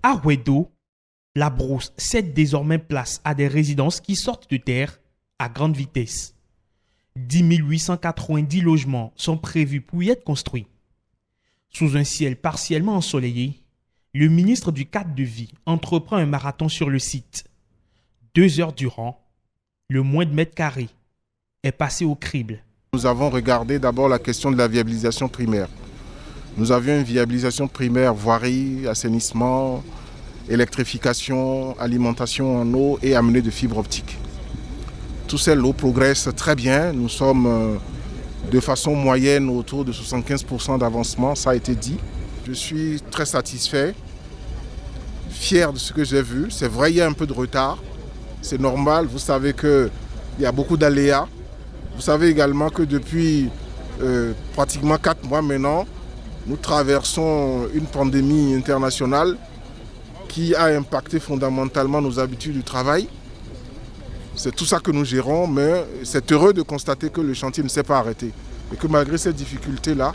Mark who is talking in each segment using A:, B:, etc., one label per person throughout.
A: À Ouedo, la brousse cède désormais place à des résidences qui sortent de terre à grande vitesse. 10 890 logements sont prévus pour y être construits. Sous un ciel partiellement ensoleillé, le ministre du cadre de vie entreprend un marathon sur le site. 2 heures durant, le moins de mètres carrés est passé au crible.
B: Nous avons regardé d'abord la question de la viabilisation primaire. Nous avions une viabilisation primaire voirie, assainissement, électrification, alimentation en eau et amenée de fibres optiques. Tout ça, l'eau progresse très bien. Nous sommes de façon moyenne autour de 75% d'avancement, ça a été dit. Je suis très satisfait, fier de ce que j'ai vu. C'est vrai, il y a un peu de retard. C'est normal, vous savez qu'il y a beaucoup d'aléas. Vous savez également que depuis pratiquement 4 mois maintenant, nous traversons une pandémie internationale qui a impacté fondamentalement nos habitudes de travail. C'est tout ça que nous gérons, mais c'est heureux de constater que le chantier ne s'est pas arrêté. Et que malgré ces difficultés-là,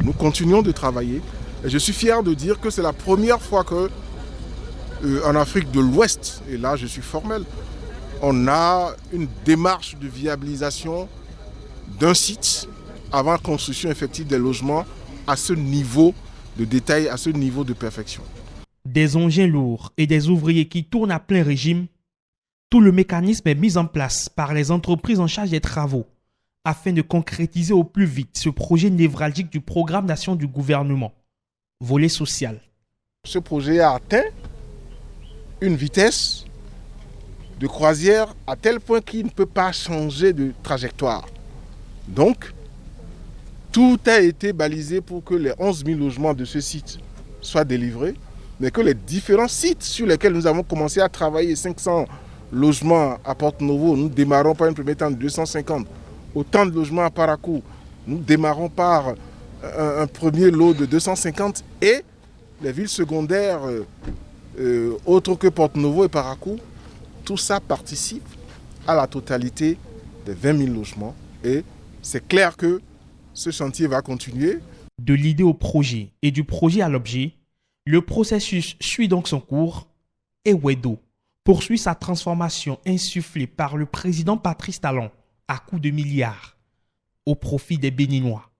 B: nous continuons de travailler. Et je suis fier de dire que c'est la première fois qu'en Afrique de l'Ouest, et là je suis formel, on a une démarche de viabilisation d'un site avant la construction effective des logements à ce niveau de détail, à ce niveau de perfection.
A: Des engins lourds et des ouvriers qui tournent à plein régime, tout le mécanisme est mis en place par les entreprises en charge des travaux afin de concrétiser au plus vite ce projet névralgique du programme d'action du gouvernement, volet social.
B: Ce projet a atteint une vitesse de croisière à tel point qu'il ne peut pas changer de trajectoire. Donc, tout a été balisé pour que les 11 000 logements de ce site soient délivrés, mais que les différents sites sur lesquels nous avons commencé à travailler, 500 logements à Porto-Novo, nous démarrons par une première temps de 250. Autant de logements à Parakou, nous démarrons par un premier lot de 250. Et les villes secondaires, autres que Porto-Novo et Parakou, tout ça participe à la totalité des 20 000 logements. Et c'est clair que ce chantier va continuer.
A: De l'idée au projet et du projet à l'objet, le processus suit donc son cours et Ouedo poursuit sa transformation insufflée par le président Patrice Talon à coups de milliards au profit des Béninois.